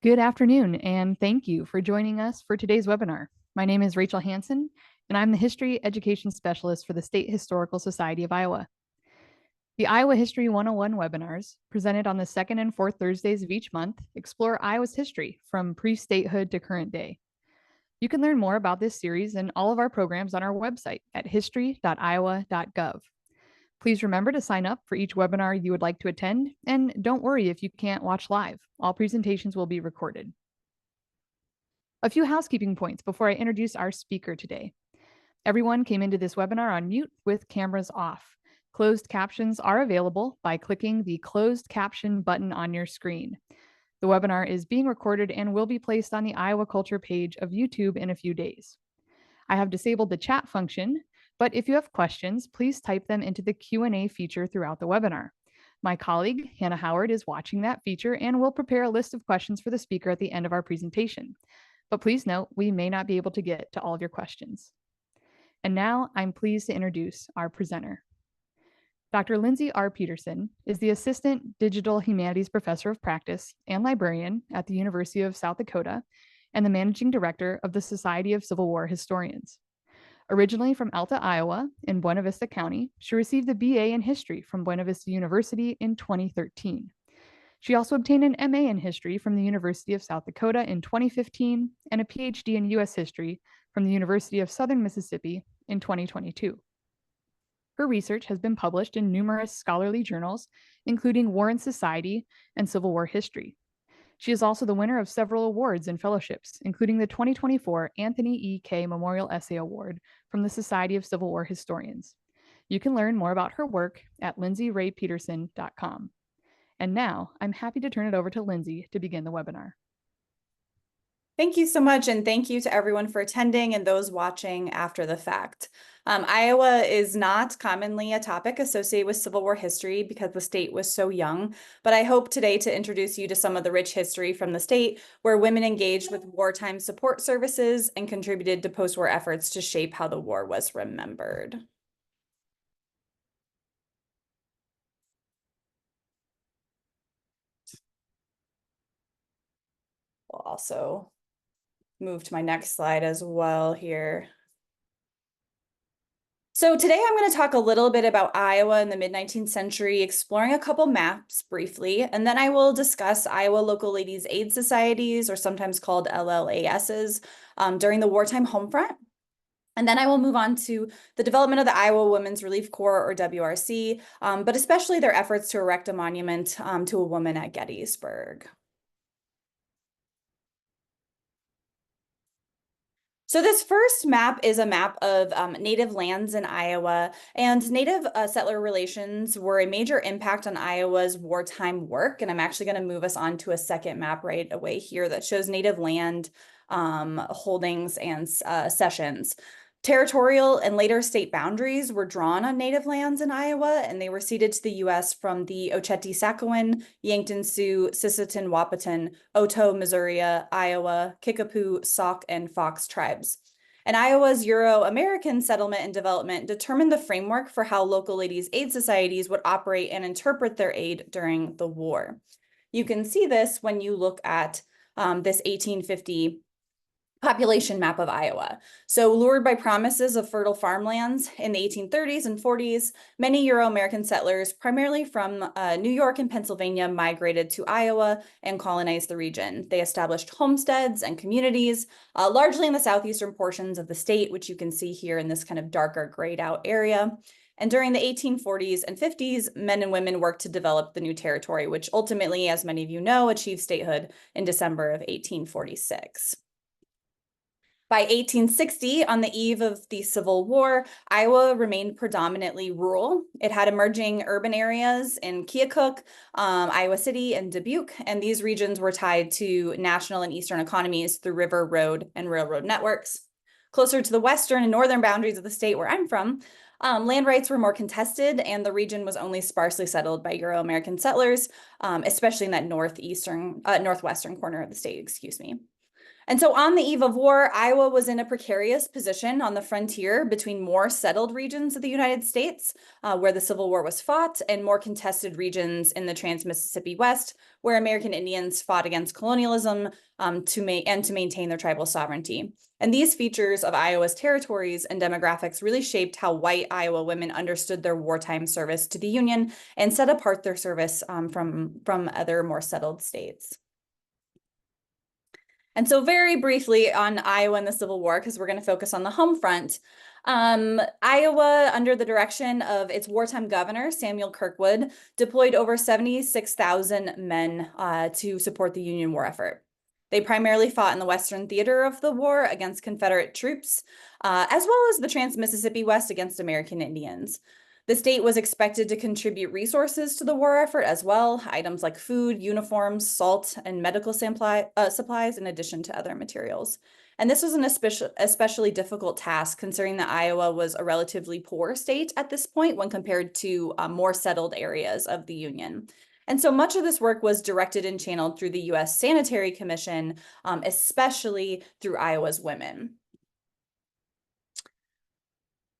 Good afternoon, and thank you for joining us for today's webinar. My name is Rachel Hansen, and I'm the History Education Specialist for the State Historical Society of Iowa. The Iowa History 101 webinars, presented on the second and fourth Thursdays of each month, explore Iowa's history from pre-statehood to current day. You can learn more about this series and all of our programs on our website at history.iowa.gov. Please remember to sign up for each webinar you would like to attend, and don't worry if you can't watch live. All presentations will be recorded. A few housekeeping points before I introduce our speaker today. Everyone came into this webinar on mute with cameras off. Closed captions are available by clicking the closed caption button on your screen. The webinar is being recorded and will be placed on the Iowa Culture page of YouTube in a few days. I have disabled the chat function, but if you have questions, please type them into the Q&A feature throughout the webinar. My colleague, Hannah Howard, is watching that feature and will prepare a list of questions for the speaker at the end of our presentation. But please note, we may not be able to get to all of your questions. And now I'm pleased to introduce our presenter. Dr. Lindsey R. Peterson is the Assistant Digital Humanities Professor of Practice and Librarian at the University of South Dakota and the Managing Director of the Society of Civil War Historians. Originally from Alta, Iowa, in Buena Vista County, she received a BA in History from Buena Vista University in 2013. She also obtained an MA in History from the University of South Dakota in 2015 and a PhD in U.S. History from the University of Southern Mississippi in 2022. Her research has been published in numerous scholarly journals, including War and Society and Civil War History. She is also the winner of several awards and fellowships, including the 2024 Anthony E. K. Memorial Essay Award from the Society of Civil War Historians. You can learn more about her work at lindseyraypeterson.com. And now I'm happy to turn it over to Lindsey to begin the webinar. Thank you so much, and thank you to everyone for attending and those watching after the fact. Iowa is not commonly a topic associated with Civil War history because the state was so young, but I hope today to introduce you to some of the rich history from the state where women engaged with wartime support services and contributed to post-war efforts to shape how the war was remembered. We'll also move to my next slide as well here. So today I'm going to talk a little bit about Iowa in the mid-19th century, exploring a couple maps briefly, and then I will discuss Iowa Local Ladies Aid Societies, or sometimes called LLASs, during the wartime home front. And then I will move on to the development of the Iowa Women's Relief Corps, or WRC, but especially their efforts to erect a monument to a woman at Gettysburg. So this first map is a map of native lands in Iowa, and native settler relations were a major impact on Iowa's wartime work. And I'm actually going to move us on to a second map right away here that shows native land holdings and cessions. Territorial and later state boundaries were drawn on native lands in Iowa, and they were ceded to the U.S. from the Ocheti-Sakowin, Yankton Sioux, Sisseton Wahpeton, Otoe, Missouri, Iowa, Kickapoo, Sauk, and Fox tribes. And Iowa's Euro-American settlement and development determined the framework for how local ladies' aid societies would operate and interpret their aid during the war. You can see this when you look at this 1850 population map of Iowa. So lured by promises of fertile farmlands in the 1830s and 40s, many Euro-American settlers, primarily from New York and Pennsylvania, migrated to Iowa and colonized the region. They established homesteads and communities, largely in the southeastern portions of the state, which you can see here in this kind of darker grayed out area. And during the 1840s and 50s, men and women worked to develop the new territory, which ultimately, as many of you know, achieved statehood in December of 1846. By 1860, on the eve of the Civil War, Iowa remained predominantly rural. It had emerging urban areas in Keokuk, Iowa City, and Dubuque, and these regions were tied to national and eastern economies through river, road, and railroad networks. Closer to the western and northern boundaries of the state where I'm from, land rights were more contested, and the region was only sparsely settled by Euro-American settlers, especially in that northwestern corner of the state, excuse me. And so on the eve of war, Iowa was in a precarious position on the frontier between more settled regions of the United States, where the Civil War was fought, and more contested regions in the Trans-Mississippi West, where American Indians fought against colonialism to maintain their tribal sovereignty. And these features of Iowa's territories and demographics really shaped how white Iowa women understood their wartime service to the Union and set apart their service from other more settled states. And so very briefly on Iowa and the Civil War, because we're going to focus on the home front. Iowa, under the direction of its wartime governor, Samuel Kirkwood, deployed over 76,000 men to support the Union war effort. They primarily fought in the Western theater of the war against Confederate troops, as well as the Trans-Mississippi West against American Indians. The state was expected to contribute resources to the war effort as well, items like food, uniforms, salt, and medical supplies, in addition to other materials. And this was an especially difficult task, considering that Iowa was a relatively poor state at this point when compared to more settled areas of the Union. And so much of this work was directed and channeled through the U.S. Sanitary Commission, especially through Iowa's women.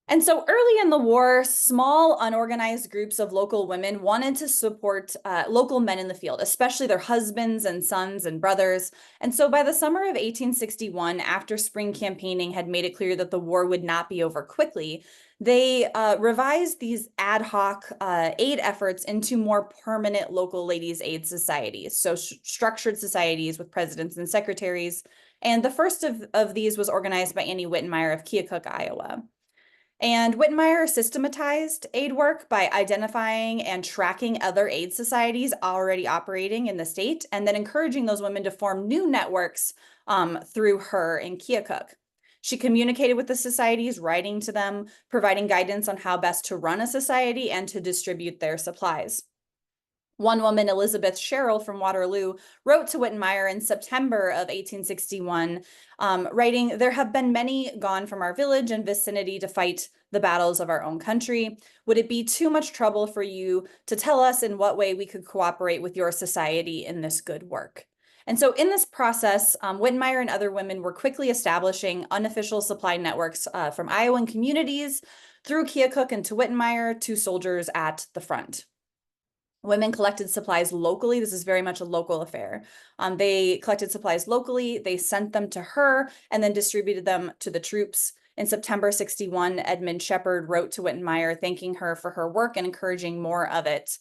And so early in the war, small unorganized groups of local women wanted to support local men in the field, especially their husbands and sons and brothers. And so by the summer of 1861, after spring campaigning had made it clear that the war would not be over quickly, they revised these ad hoc aid efforts into more permanent local ladies' aid societies, so structured societies with presidents and secretaries. And the first of these was organized by Annie Wittenmeyer of Keokuk, Iowa. And Wittenmeyer systematized aid work by identifying and tracking other aid societies already operating in the state, and then encouraging those women to form new networks through her in Keokuk. She communicated with the societies, writing to them, providing guidance on how best to run a society and to distribute their supplies. One woman, Elizabeth Sherrill from Waterloo, wrote to Wittenmeyer in September of 1861, writing, "There have been many gone from our village and vicinity to fight the battles of our own country. Would it be too much trouble for you to tell us in what way we could cooperate with your society in this good work?" And so in this process, Wittenmeyer and other women were quickly establishing unofficial supply networks from Iowan communities through Keokuk and to Wittenmeyer to soldiers at the front. Women collected supplies locally. This is very much a local affair. They collected supplies locally, they sent them to her, and then distributed them to the troops. In September 61, Edmund Shepard wrote to Wittenmeyer, thanking her for her work and encouraging more of it.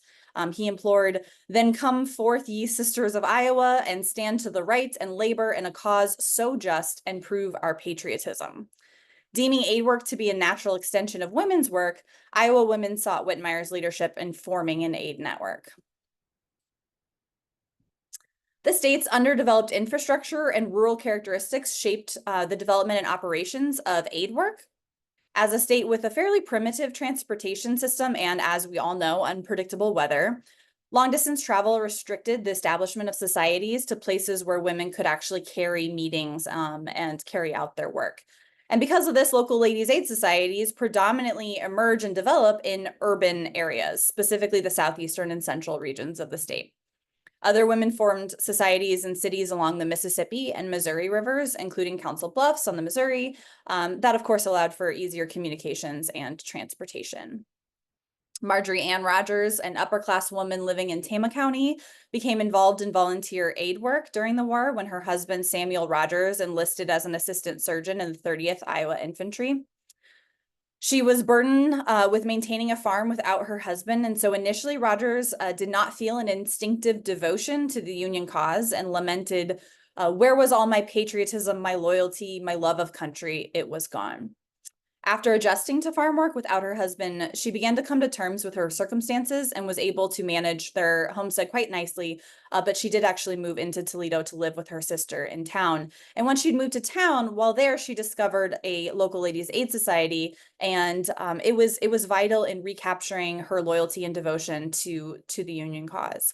He implored, "Then come forth, ye sisters of Iowa, and stand to the right and labor in a cause so just and prove our patriotism." Deeming aid work to be a natural extension of women's work, Iowa women sought Wittenmeyer's leadership in forming an aid network. The state's underdeveloped infrastructure and rural characteristics shaped the development and operations of aid work. As a state with a fairly primitive transportation system and, as we all know, unpredictable weather, long-distance travel restricted the establishment of societies to places where women could actually carry meetings and carry out their work. And because of this, local ladies' aid societies predominantly emerge and develop in urban areas, specifically the southeastern and central regions of the state. Other women formed societies in cities along the Mississippi and Missouri rivers, including Council Bluffs on the Missouri. That, of course, allowed for easier communications and transportation. Marjorie Ann Rogers, an upper-class woman living in Tama County, became involved in volunteer aid work during the war when her husband, Samuel Rogers, enlisted as an assistant surgeon in the 30th Iowa Infantry. She was burdened with maintaining a farm without her husband, and so initially Rogers did not feel an instinctive devotion to the Union cause and lamented, "Where was all my patriotism, my loyalty, my love of country? It was gone." After adjusting to farm work without her husband, she began to come to terms with her circumstances and was able to manage their homestead quite nicely, but she did actually move into Toledo to live with her sister in town. And when she'd moved to town, while there, she discovered a local ladies' aid society, and it was vital in recapturing her loyalty and devotion to the Union cause.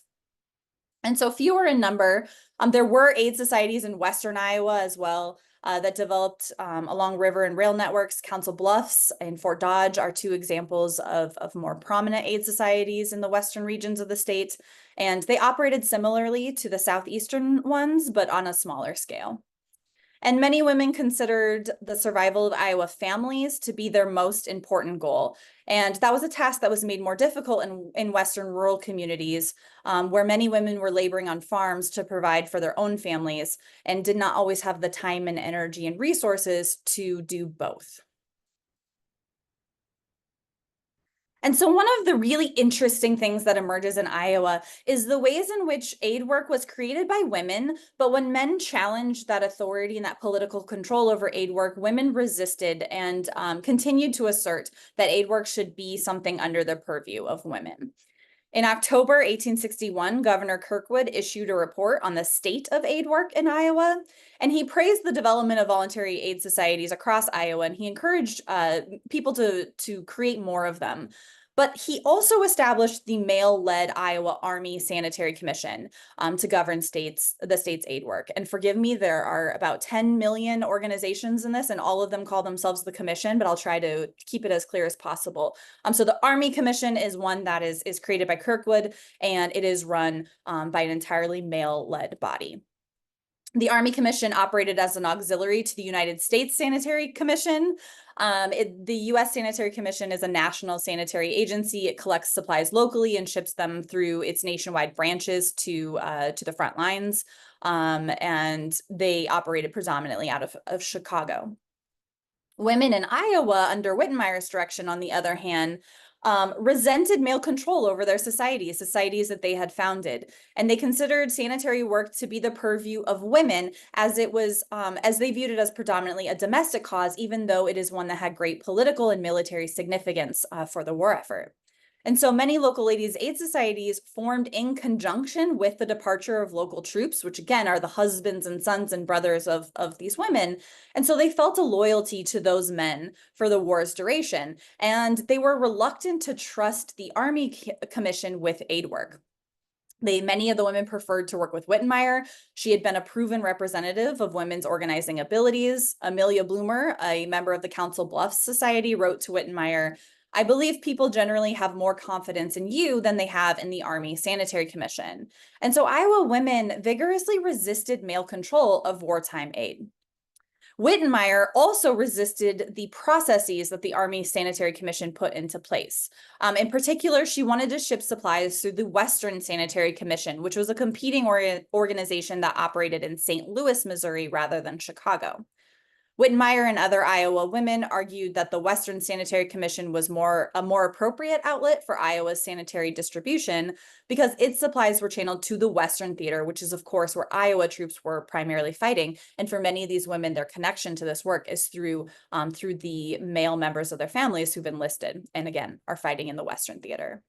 And so fewer in number, there were aid societies in Western Iowa as well that developed along river and rail networks. Council Bluffs and Fort Dodge are two examples of more prominent aid societies in the western regions of the state. And they operated similarly to the southeastern ones, but on a smaller scale. And many women considered the survival of Iowa families to be their most important goal. And that was a task that was made more difficult in Western rural communities, where many women were laboring on farms to provide for their own families and did not always have the time and energy and resources to do both. And so one of the really interesting things that emerges in Iowa is the ways in which aid work was created by women, but when men challenged that authority and that political control over aid work, women resisted and continued to assert that aid work should be something under the purview of women. In October 1861, Governor Kirkwood issued a report on the state of aid work in Iowa, and he praised the development of voluntary aid societies across Iowa, and he encouraged people to create more of them. But he also established the male-led Iowa Army Sanitary Commission to govern the state's aid work. And forgive me, there are about 10 million organizations in this, and all of them call themselves the commission, but I'll try to keep it as clear as possible. So the Army Commission is one that is created by Kirkwood, and it is run by an entirely male-led body. The Army Commission operated as an auxiliary to the United States Sanitary Commission. The U.S. Sanitary Commission is a national sanitary agency. It collects supplies locally and ships them through its nationwide branches to the front lines, and they operated predominantly out of Chicago. Women in Iowa under Wittenmeyer's direction, on the other hand, resented male control over their societies that they had founded. And they considered sanitary work to be the purview of women, as it was, as they viewed it as predominantly a domestic cause, even though it is one that had great political and military significance for the war effort. And so many local ladies' aid societies formed in conjunction with the departure of local troops, which again are the husbands and sons and brothers of these women. And so they felt a loyalty to those men for the war's duration, and they were reluctant to trust the Army Commission with aid work. Many of the women preferred to work with Wittenmeyer. She had been a proven representative of women's organizing abilities. Amelia Bloomer, a member of the Council Bluffs Society, wrote to Wittenmeyer, "I believe people generally have more confidence in you than they have in the Army Sanitary Commission." And so Iowa women vigorously resisted male control of wartime aid. Wittenmeyer also resisted the processes that the Army Sanitary Commission put into place. In particular, she wanted to ship supplies through the Western Sanitary Commission, which was a competing organization that operated in St. Louis, Missouri, rather than Chicago. Wittenmeyer and other Iowa women argued that the Western Sanitary Commission was a more appropriate outlet for Iowa's sanitary distribution because its supplies were channeled to the Western Theater, which is, of course, where Iowa troops were primarily fighting. And for many of these women, their connection to this work is through the male members of their families who've enlisted and, again, are fighting in the Western Theater.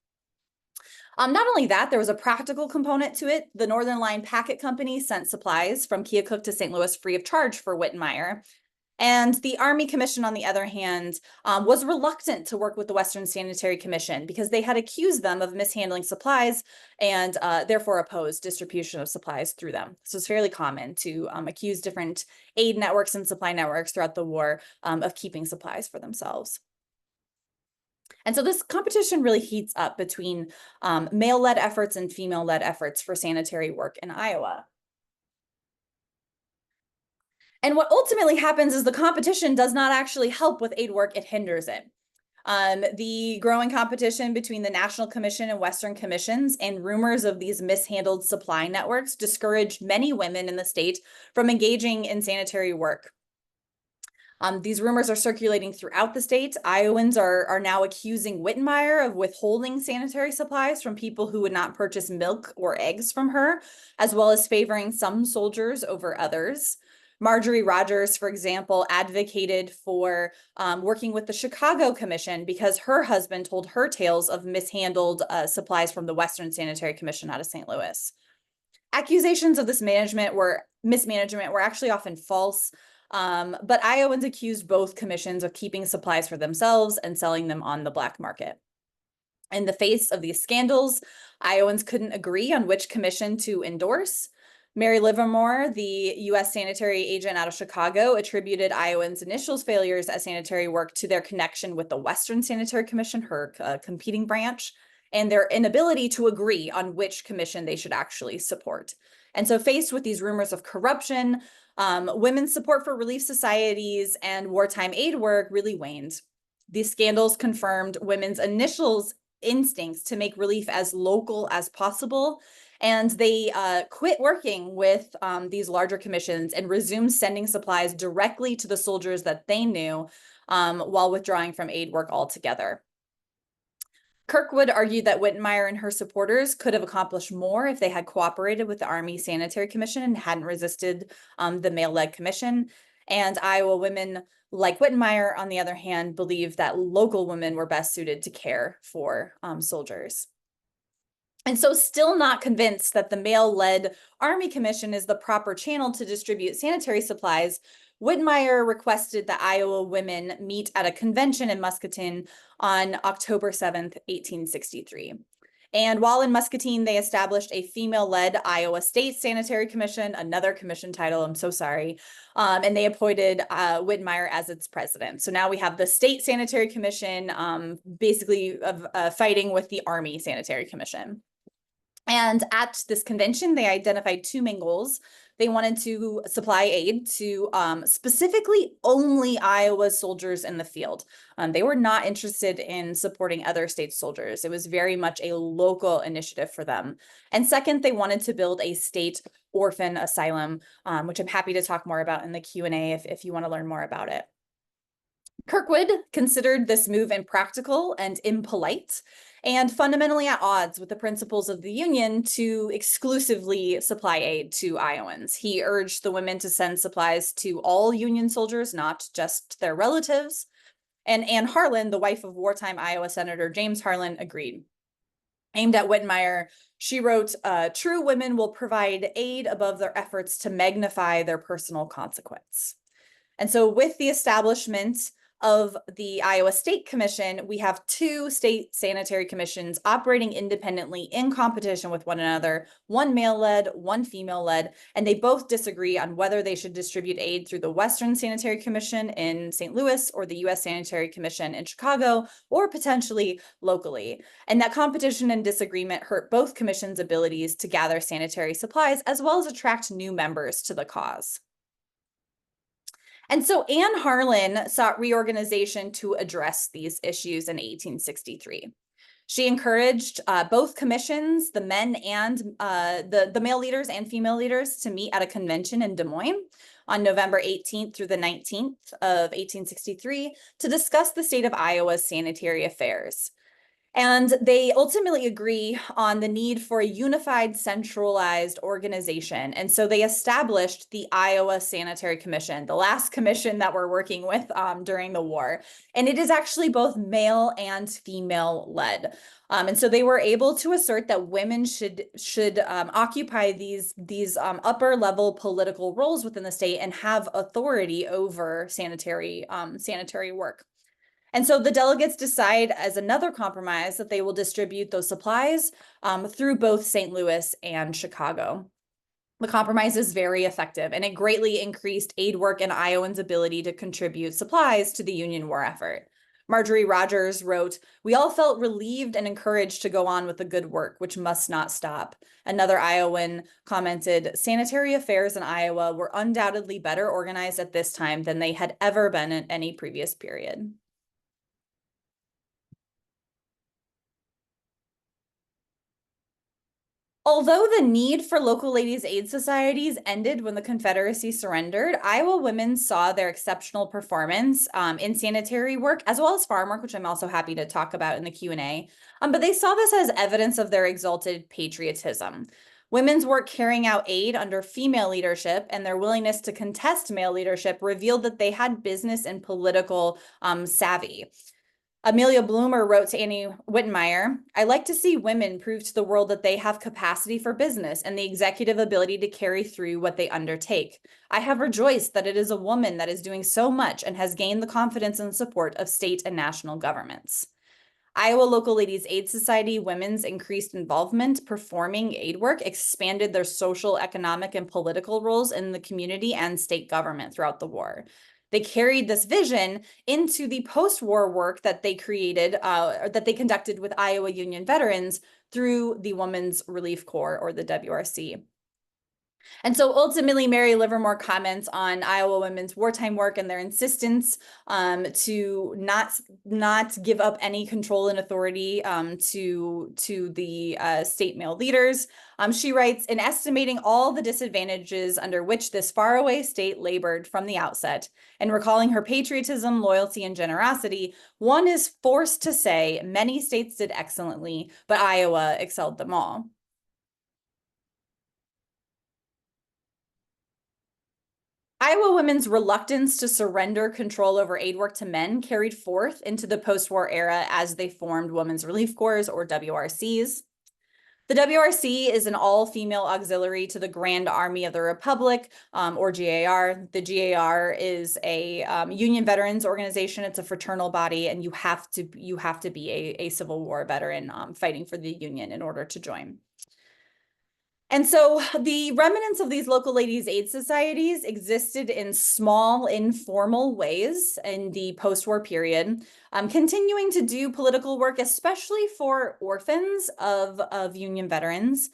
Not only that, there was a practical component to it. The Northern Line Packet Company sent supplies from Keokuk to St. Louis free of charge for Wittenmeyer. And the Army Commission, on the other hand, was reluctant to work with the Western Sanitary Commission because they had accused them of mishandling supplies and therefore opposed distribution of supplies through them. So it's fairly common to accuse different aid networks and supply networks throughout the war of keeping supplies for themselves. And so this competition really heats up between male-led efforts and female-led efforts for sanitary work in Iowa. And what ultimately happens is the competition does not actually help with aid work, it hinders it. The growing competition between the National Commission and Western Commissions and rumors of these mishandled supply networks discouraged many women in the state from engaging in sanitary work. These rumors are circulating throughout the state. Iowans are now accusing Wittenmeyer of withholding sanitary supplies from people who would not purchase milk or eggs from her, as well as favoring some soldiers over others. Marjorie Rogers, for example, advocated for working with the Chicago Commission because her husband told her tales of mishandled supplies from the Western Sanitary Commission out of St. Louis. Accusations of this mismanagement were actually often false, but Iowans accused both commissions of keeping supplies for themselves and selling them on the black market. In the face of these scandals, Iowans couldn't agree on which commission to endorse. Mary Livermore, the U.S. sanitary agent out of Chicago, attributed Iowans' initial failures at sanitary work to their connection with the Western Sanitary Commission, her competing branch, and their inability to agree on which commission they should actually support. And so faced with these rumors of corruption, Women's support for relief societies and wartime aid work really waned. These scandals confirmed women's initial instincts to make relief as local as possible, and they quit working with these larger commissions and resumed sending supplies directly to the soldiers that they knew, while withdrawing from aid work altogether. Kirkwood argued that Whitmire and her supporters could have accomplished more if they had cooperated with the Army Sanitary Commission and hadn't resisted the male-led commission. And Iowa women, like Whitmire, on the other hand, believed that local women were best suited to care for soldiers. And so, still not convinced that the male-led Army Commission is the proper channel to distribute sanitary supplies, Whitmire requested that Iowa women meet at a convention in Muscatine on October 7th, 1863. And while in Muscatine, they established a female-led Iowa State Sanitary Commission, another commission title, I'm so sorry, and they appointed Whitmire as its president. So now we have the State Sanitary Commission, basically fighting with the Army Sanitary Commission. And at this convention, they identified two main goals. They wanted to supply aid to specifically only Iowa soldiers in the field. They were not interested in supporting other state soldiers. It was very much a local initiative for them. And second, they wanted to build a state orphan asylum, which I'm happy to talk more about in the Q&A if you want to learn more about it. Kirkwood considered this move impractical and impolite, and fundamentally at odds with the principles of the Union to exclusively supply aid to Iowans. He urged the women to send supplies to all Union soldiers, not just their relatives. And Anne Harlan, the wife of wartime Iowa Senator James Harlan, agreed. Aimed at Whitmire, she wrote, "True women will provide aid above their efforts to magnify their personal consequence." And so with the establishment of the Iowa State Commission, we have two state sanitary commissions operating independently in competition with one another, one male-led, one female-led, and they both disagree on whether they should distribute aid through the Western Sanitary Commission in St. Louis or the U.S. Sanitary Commission in Chicago, or potentially locally. And that competition and disagreement hurt both commissions' abilities to gather sanitary supplies, as well as attract new members to the cause. And so Anne Harlan sought reorganization to address these issues in 1863. She encouraged both commissions, the men and the male leaders and female leaders, to meet at a convention in Des Moines on November 18th through the 19th of 1863 to discuss the state of Iowa's sanitary affairs. And they ultimately agree on the need for a unified, centralized organization. And so they established the Iowa Sanitary Commission, the last commission that we're working with during the war. And it is actually both male and female led. And so they were able to assert that women should occupy these upper level political roles within the state and have authority over sanitary work. And so the delegates decide as another compromise that they will distribute those supplies through both St. Louis and Chicago. The compromise is very effective, and it greatly increased aid work and Iowans' ability to contribute supplies to the Union war effort. Marjorie Rogers wrote, "We all felt relieved and encouraged to go on with the good work, which must not stop." Another Iowan commented, "Sanitary affairs in Iowa were undoubtedly better organized at this time than they had ever been in any previous period." Although the need for local ladies' aid societies ended when the Confederacy surrendered, Iowa women saw their exceptional performance in sanitary work as well as farm work, which I'm also happy to talk about in the Q&A. But they saw this as evidence of their exalted patriotism. Women's work carrying out aid under female leadership and their willingness to contest male leadership revealed that they had business and political savvy. Amelia Bloomer wrote to Annie Whitmire, "I like to see women prove to the world that they have capacity for business and the executive ability to carry through what they undertake. I have rejoiced that it is a woman that is doing so much and has gained the confidence and support of state and national governments." Iowa Local Ladies Aid Society women's increased involvement performing aid work expanded their social, economic, and political roles in the community and state government throughout the war. They carried this vision into the post-war work that they created, or that they conducted with Iowa Union veterans through the Women's Relief Corps, or the WRC. And so ultimately, Mary Livermore comments on Iowa women's wartime work and their insistence to not give up any control and authority to the state male leaders. She writes, in estimating all the disadvantages under which this faraway state labored from the outset, and recalling her patriotism, loyalty, and generosity, one is forced to say many states did excellently, but Iowa excelled them all. Iowa women's reluctance to surrender control over aid work to men carried forth into the post-war era as they formed Women's Relief Corps, or WRCs. The WRC is an all-female auxiliary to the Grand Army of the Republic, or GAR. The GAR is a Union veterans organization. It's a fraternal body, and you have to be a Civil War veteran fighting for the Union in order to join. And so the remnants of these local ladies' aid societies existed in small, informal ways in the post-war period, continuing to do political work, especially for orphans of Union veterans.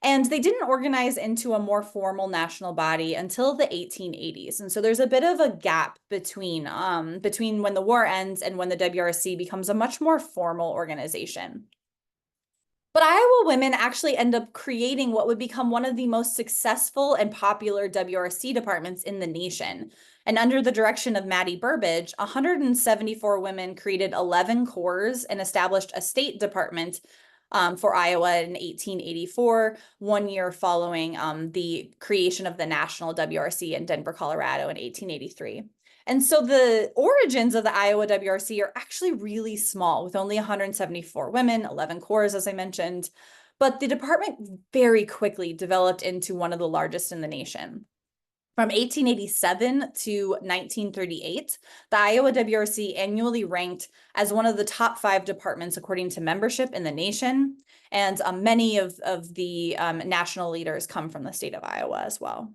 And they didn't organize into a more formal national body until the 1880s. And so there's a bit of a gap between when the war ends and when the WRC becomes a much more formal organization. But Iowa women actually end up creating what would become one of the most successful and popular WRC departments in the nation. And under the direction of Maddie Burbage, 174 women created 11 corps and established a state department for Iowa in 1884, 1 year following the creation of the national WRC in Denver, Colorado in 1883. And so the origins of the Iowa WRC are actually really small, with only 174 women, 11 corps, as I mentioned. But the department very quickly developed into one of the largest in the nation. From 1887 to 1938, the Iowa WRC annually ranked as one of the top 5 departments according to membership in the nation. And many of the national leaders come from the state of Iowa as well.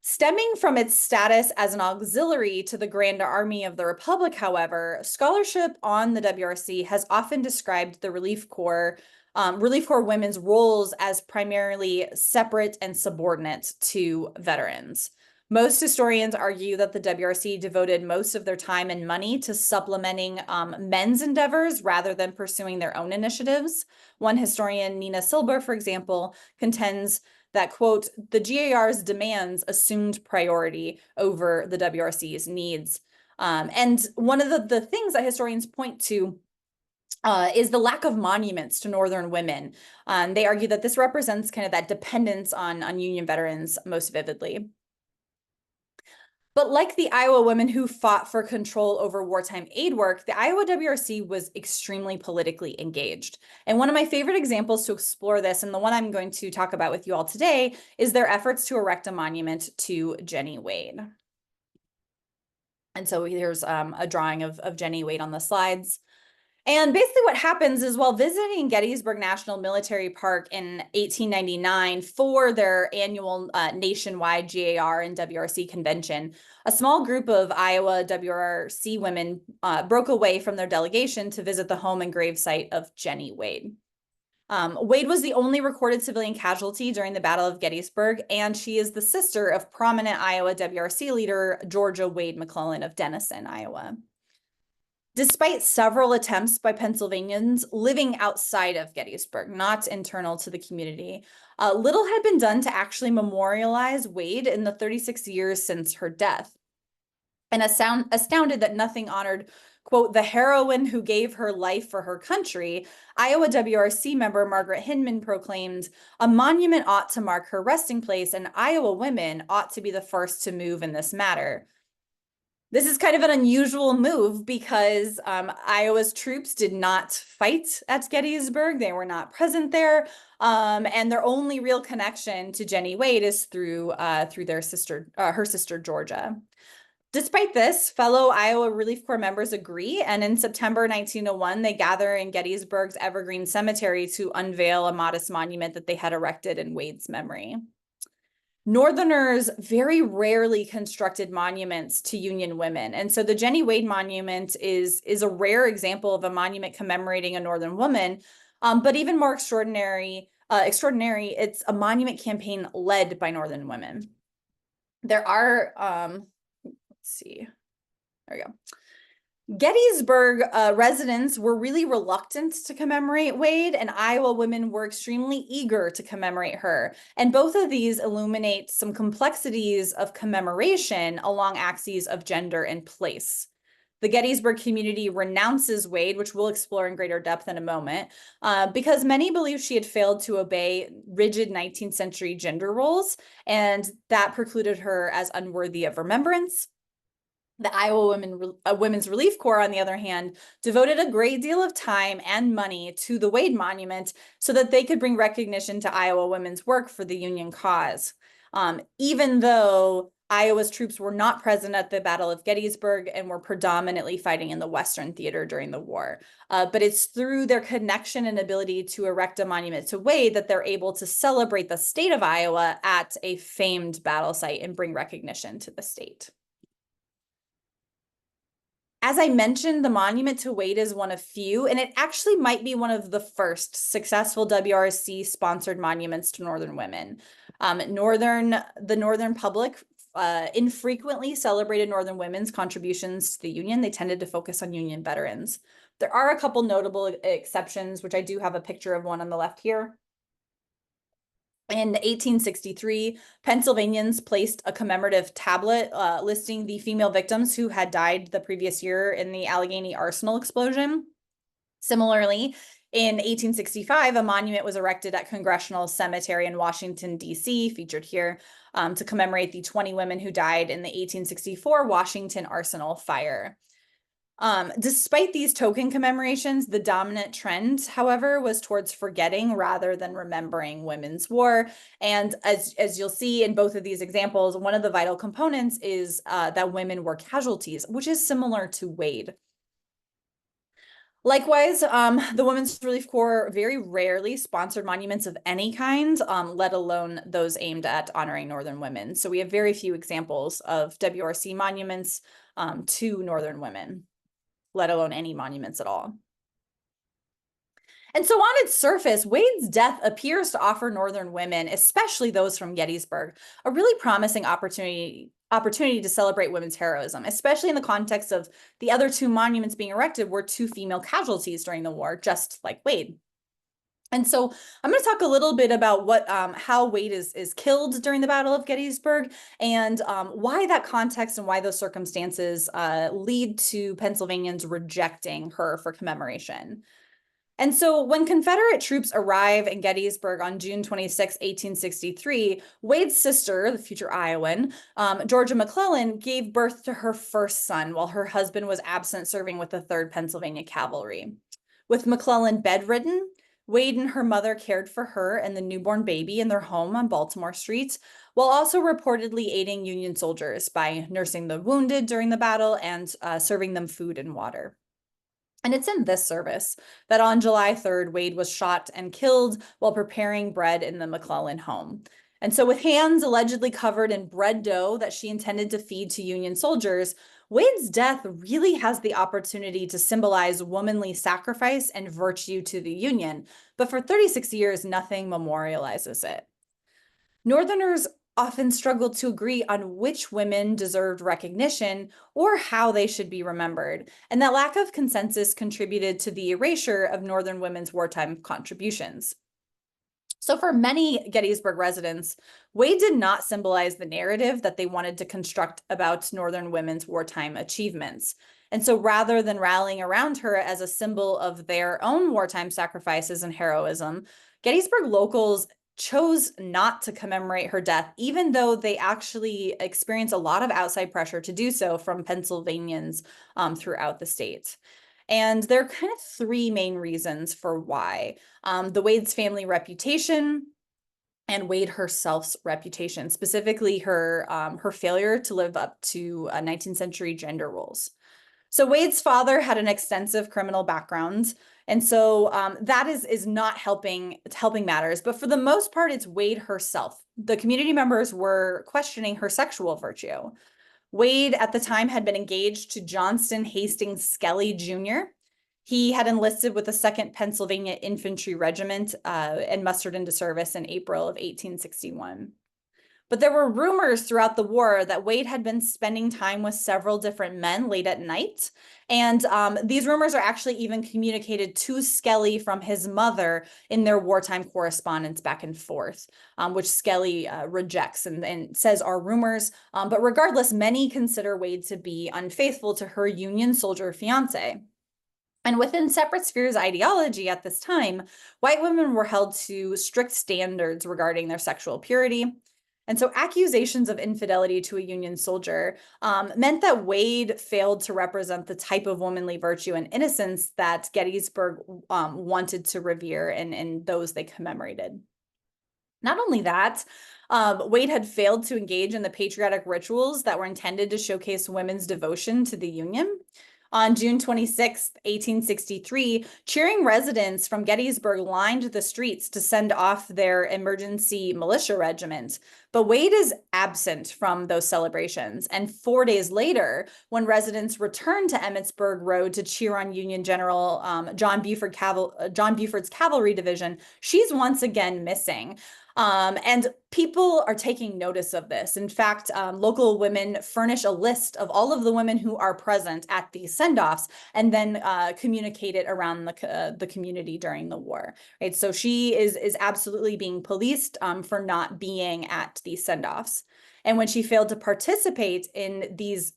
Stemming from its status as an auxiliary to the Grand Army of the Republic, however, scholarship on the WRC has often described the Relief Corps women's roles as primarily separate and subordinate to veterans. Most historians argue that the WRC devoted most of their time and money to supplementing men's endeavors rather than pursuing their own initiatives. One historian, Nina Silber, for example, contends that, quote, the GAR's demands assumed priority over the WRC's needs. And one of the things that historians point to is the lack of monuments to Northern women. They argue that this represents kind of that dependence on Union veterans most vividly. But like the Iowa women who fought for control over wartime aid work, the Iowa WRC was extremely politically engaged. And one of my favorite examples to explore this, and the one I'm going to talk about with you all today, is their efforts to erect a monument to Jenny Wade. And so here's a drawing of Jenny Wade on the slides. And basically what happens is, while visiting Gettysburg National Military Park in 1899 for their annual nationwide GAR and WRC convention, a small group of Iowa WRC women broke away from their delegation to visit the home and gravesite of Jenny Wade. Wade was the only recorded civilian casualty during the Battle of Gettysburg, and she is the sister of prominent Iowa WRC leader Georgia Wade McClellan of Denison, Iowa. Despite several attempts by Pennsylvanians living outside of Gettysburg, not internal to the community, little had been done to actually memorialize Wade in the 36 years since her death. And astounded that nothing honored, quote, the heroine who gave her life for her country, Iowa WRC member Margaret Hinman proclaimed, a monument ought to mark her resting place, and Iowa women ought to be the first to move in this matter. This is kind of an unusual move because Iowa's troops did not fight at Gettysburg. They were not present there. And their only real connection to Jenny Wade is through her sister, Georgia. Despite this, fellow Iowa Relief Corps members agree, and in September 1901, they gather in Gettysburg's Evergreen Cemetery to unveil a modest monument that they had erected in Wade's memory. Northerners very rarely constructed monuments to Union women. And so the Jenny Wade Monument is a rare example of a monument commemorating a Northern woman. But even more extraordinary extraordinary. It's a monument campaign led by Northern women. There are, let's see, there we go. Gettysburg residents were really reluctant to commemorate Wade, and Iowa women were extremely eager to commemorate her. And both of these illuminate some complexities of commemoration along axes of gender and place. The Gettysburg community renounces Wade, which we'll explore in greater depth in a moment, because many believe she had failed to obey rigid 19th century gender roles, and that precluded her as unworthy of remembrance. The Iowa Women's Relief Corps, on the other hand, devoted a great deal of time and money to the Wade Monument so that they could bring recognition to Iowa women's work for the Union cause. Even though Iowa's troops were not present at the Battle of Gettysburg and were predominantly fighting in the Western Theater during the war. But it's through their connection and ability to erect a monument to Wade that they're able to celebrate the state of Iowa at a famed battle site and bring recognition to the state. As I mentioned, the monument to Wade is one of few, and it actually might be one of the first successful WRC-sponsored monuments to Northern women. The Northern public infrequently celebrated Northern women's contributions to the Union. They tended to focus on Union veterans. There are a couple notable exceptions, which I do have a picture of one on the left here. In 1863, Pennsylvanians placed a commemorative tablet listing the female victims who had died the previous year in the Allegheny Arsenal explosion. Similarly, in 1865, a monument was erected at Congressional Cemetery in Washington, D.C., featured here, to commemorate the 20 women who died in the 1864 Washington Arsenal fire. Despite these token commemorations, the dominant trend, however, was towards forgetting rather than remembering women's war. And as you'll see in both of these examples, one of the vital components is that women were casualties, which is similar to Wade. Likewise, the Women's Relief Corps very rarely sponsored monuments of any kind, let alone those aimed at honoring Northern women. So we have very few examples of WRC monuments to Northern women, let alone any monuments at all. And so on its surface, Wade's death appears to offer Northern women, especially those from Gettysburg, a really promising opportunity to celebrate women's heroism, especially in the context of the other two monuments being erected were two female casualties during the war, just like Wade. And so I'm going to talk a little bit about how Wade is killed during the Battle of Gettysburg and why that context and why those circumstances lead to Pennsylvanians rejecting her for commemoration. And so when Confederate troops arrive in Gettysburg on June 26, 1863, Wade's sister, the future Iowan, Georgia McClellan, gave birth to her first son while her husband was absent serving with the 3rd Pennsylvania Cavalry. With McClellan bedridden, Wade and her mother cared for her and the newborn baby in their home on Baltimore Street, while also reportedly aiding Union soldiers by nursing the wounded during the battle and serving them food and water. And it's in this service that on July 3rd, Wade was shot and killed while preparing bread in the McClellan home. And so with hands allegedly covered in bread dough that she intended to feed to Union soldiers, Wade's death really has the opportunity to symbolize womanly sacrifice and virtue to the Union, but for 36 years, nothing memorializes it. Northerners often struggled to agree on which women deserved recognition or how they should be remembered, and that lack of consensus contributed to the erasure of Northern women's wartime contributions. So for many Gettysburg residents, Wade did not symbolize the narrative that they wanted to construct about Northern women's wartime achievements. And so rather than rallying around her as a symbol of their own wartime sacrifices and heroism, Gettysburg locals chose not to commemorate her death, even though they actually experienced a lot of outside pressure to do so from Pennsylvanians throughout the state. And there are kind of three main reasons for why. The Wade's family reputation and Wade herself's reputation, specifically her failure to live up to 19th century gender roles. So Wade's father had an extensive criminal background, and so that is not helping matters. But for the most part, it's Wade herself. The community members were questioning her sexual virtue. Wade at the time had been engaged to Johnston Hastings Skelly Jr. He had enlisted with the 2nd Pennsylvania Infantry Regiment and mustered into service in April of 1861. But there were rumors throughout the war that Wade had been spending time with several different men late at night. And these rumors are actually even communicated to Skelly from his mother in their wartime correspondence back and forth, which Skelly rejects and says are rumors. But regardless, many consider Wade to be unfaithful to her Union soldier fiance. And within separate spheres ideology at this time, white women were held to strict standards regarding their sexual purity. And so accusations of infidelity to a Union soldier meant that Wade failed to represent the type of womanly virtue and innocence that Gettysburg wanted to revere and those they commemorated. Not only that, Wade had failed to engage in the patriotic rituals that were intended to showcase women's devotion to the Union. On June 26, 1863, cheering residents from Gettysburg lined the streets to send off their emergency militia regiment. But Wade is absent from those celebrations. And 4 days later, when residents returned to Emmitsburg Road to cheer on Union General John Buford's cavalry division, she's once again missing. And people are taking notice of this. In fact, local women furnish a list of all of the women who are present at these send-offs and then communicate it around the community during the war. Right? So she is absolutely being policed for not being at these send-offs. And when she failed to participate in these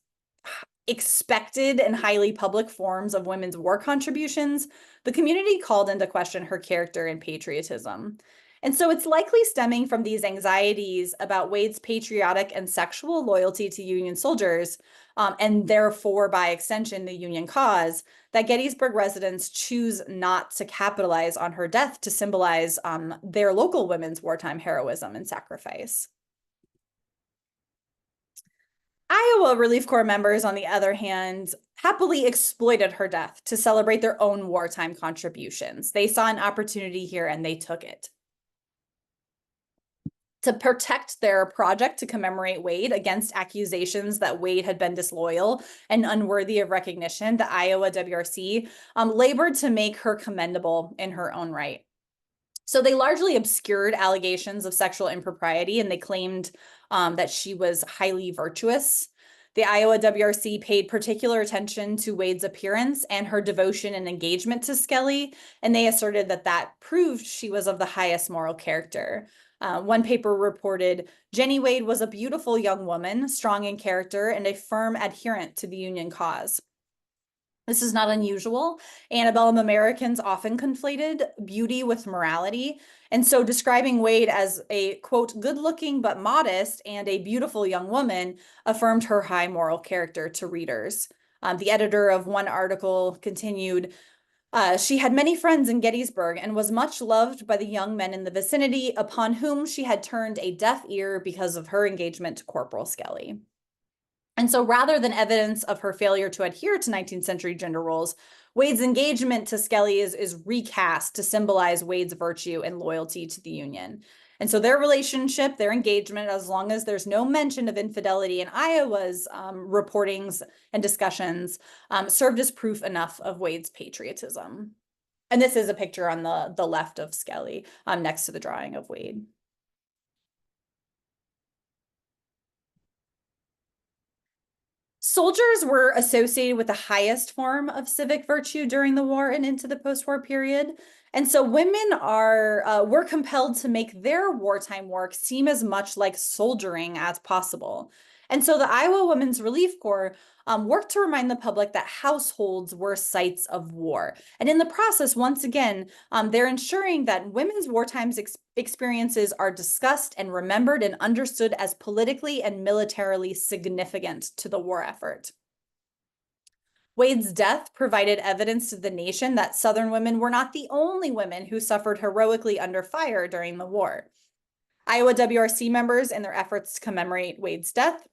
expected and highly public forms of women's war contributions, the community called into question her character and patriotism. And so it's likely stemming from these anxieties about Wade's patriotic and sexual loyalty to Union soldiers, and therefore, by extension, the Union cause, that Gettysburg residents choose not to capitalize on her death to symbolize their local women's wartime heroism and sacrifice. Iowa Relief Corps members, on the other hand, happily exploited her death to celebrate their own wartime contributions. They saw an opportunity here and they took it. To protect their project to commemorate Wade against accusations that Wade had been disloyal and unworthy of recognition, the Iowa WRC labored to make her commendable in her own right. So they largely obscured allegations of sexual impropriety, and they claimed that she was highly virtuous. The Iowa WRC paid particular attention to Wade's appearance and her devotion and engagement to Skelly, and they asserted that that proved she was of the highest moral character. One paper reported, Jenny Wade was a beautiful young woman, strong in character, and a firm adherent to the Union cause. This is not unusual. Antebellum Americans often conflated beauty with morality. And so describing Wade as a, quote, good-looking but modest and a beautiful young woman affirmed her high moral character to readers. The editor of one article continued, she had many friends in Gettysburg and was much loved by the young men in the vicinity, upon whom she had turned a deaf ear because of her engagement to Corporal Skelly. And so rather than evidence of her failure to adhere to 19th century gender roles, Wade's engagement to Skelly is recast to symbolize Wade's virtue and loyalty to the Union. And so their relationship, their engagement, as long as there's no mention of infidelity in Iowa's reportings and discussions, served as proof enough of Wade's patriotism. And this is a picture on the left of Skelly next to the drawing of Wade. Soldiers were associated with the highest form of civic virtue during the war and into the post-war period. And so women were compelled to make their wartime work seem as much like soldiering as possible. And so the Iowa Women's Relief Corps worked to remind the public that households were sites of war. And in the process, once again, they're ensuring that women's wartime experiences are discussed and remembered and understood as politically and militarily significant to the war effort. Wade's death provided evidence to the nation that Southern women were not the only women who suffered heroically under fire during the war. Iowa WRC members, in their efforts to commemorate Wade's death,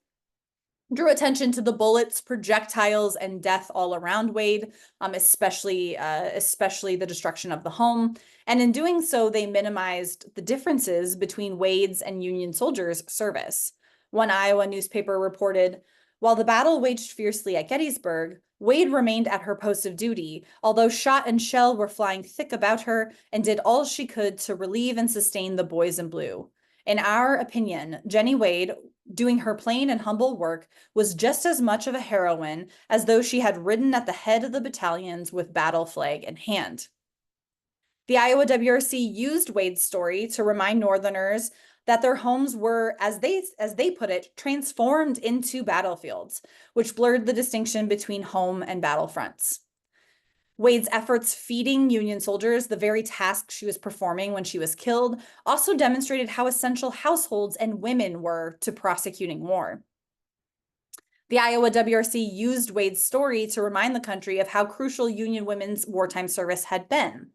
drew attention to the bullets, projectiles, and death all around Wade, especially the destruction of the home. And in doing so, they minimized the differences between Wade's and Union soldiers' service. One Iowa newspaper reported, while the battle waged fiercely at Gettysburg, Wade remained at her post of duty, although shot and shell were flying thick about her, and did all she could to relieve and sustain the boys in blue. In our opinion, Jenny Wade, doing her plain and humble work, was just as much of a heroine as though she had ridden at the head of the battalions with battle flag in hand. The Iowa WRC used Wade's story to remind Northerners that their homes were, as they put it, transformed into battlefields, which blurred the distinction between home and battlefronts. Wade's efforts feeding Union soldiers, the very task she was performing when she was killed, also demonstrated how essential households and women were to prosecuting war. The Iowa WRC used Wade's story to remind the country of how crucial Union women's wartime service had been.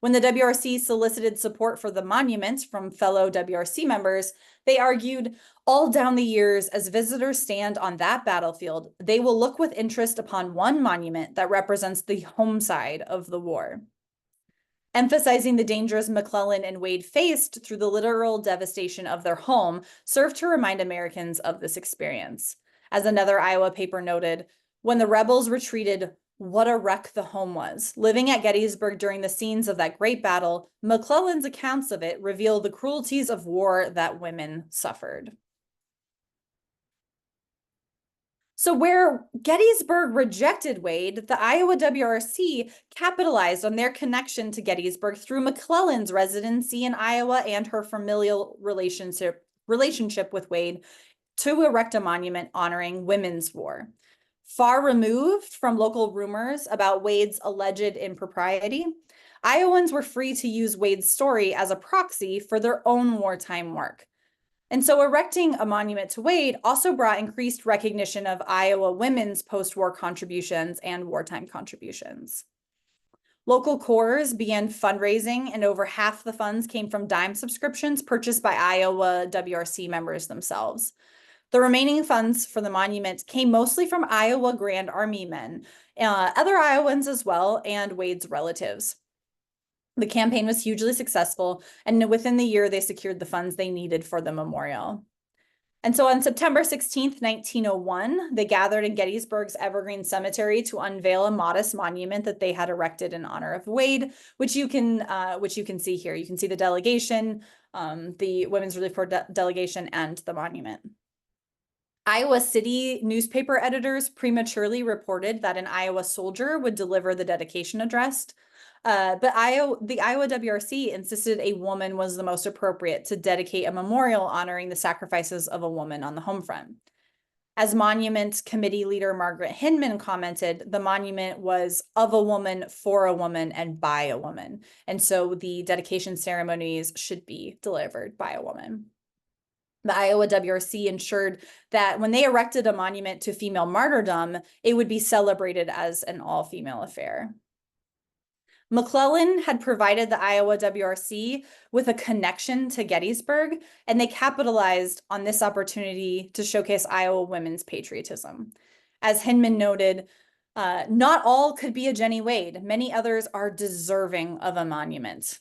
When the WRC solicited support for the monument from fellow WRC members, they argued, all down the years, as visitors stand on that battlefield, they will look with interest upon one monument that represents the home side of the war. Emphasizing the dangers McClellan and Wade faced through the literal devastation of their home served to remind Americans of this experience. As another Iowa paper noted, when the rebels retreated, what a wreck the home was. Living at Gettysburg during the scenes of that great battle, McClellan's accounts of it reveal the cruelties of war that women suffered. So where Gettysburg rejected Wade, the Iowa WRC capitalized on their connection to Gettysburg through McClellan's residency in Iowa and her familial relationship with Wade to erect a monument honoring women's war. Far removed from local rumors about Wade's alleged impropriety, Iowans were free to use Wade's story as a proxy for their own wartime work. And so erecting a monument to Wade also brought increased recognition of Iowa women's post-war contributions and wartime contributions. Local corps began fundraising, and over half the funds came from dime subscriptions purchased by Iowa WRC members themselves. The remaining funds for the monument came mostly from Iowa Grand Army men, other Iowans as well, and Wade's relatives. The campaign was hugely successful, and within the year, they secured the funds they needed for the memorial. And so on September 16th, 1901, they gathered in Gettysburg's Evergreen Cemetery to unveil a modest monument that they had erected in honor of Wade, which you can see here. You can see the delegation, the Women's Relief Corps delegation, and the monument. Iowa City newspaper editors prematurely reported that an Iowa soldier would deliver the dedication address, but the Iowa WRC insisted a woman was the most appropriate to dedicate a memorial honoring the sacrifices of a woman on the home front. As Monument Committee leader Margaret Hinman commented, the monument was of a woman, for a woman, and by a woman. And so the dedication ceremonies should be delivered by a woman. The Iowa WRC ensured that when they erected a monument to female martyrdom, it would be celebrated as an all-female affair. McClellan had provided the Iowa WRC with a connection to Gettysburg, and they capitalized on this opportunity to showcase Iowa women's patriotism. As Hinman noted, not all could be a Jenny Wade. Many others are deserving of a monument.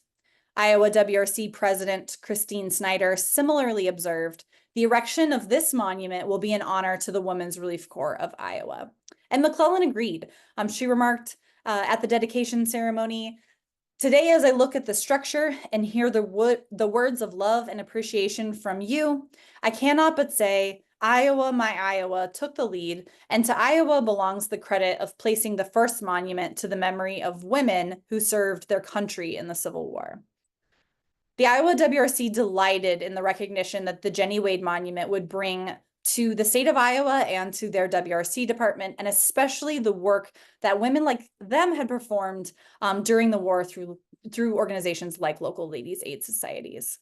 Iowa WRC President Christine Snyder similarly observed, the erection of this monument will be an honor to the Women's Relief Corps of Iowa. And McClellan agreed. She remarked at the dedication ceremony, today as I look at the structure and hear the words of love and appreciation from you, I cannot but say, Iowa, my Iowa, took the lead, and to Iowa belongs the credit of placing the first monument to the memory of women who served their country in the Civil War. The Iowa WRC delighted in the recognition that the Jenny Wade Monument would bring to the state of Iowa and to their WRC department, and especially the work that women like them had performed during the war through organizations like local ladies' aid societies.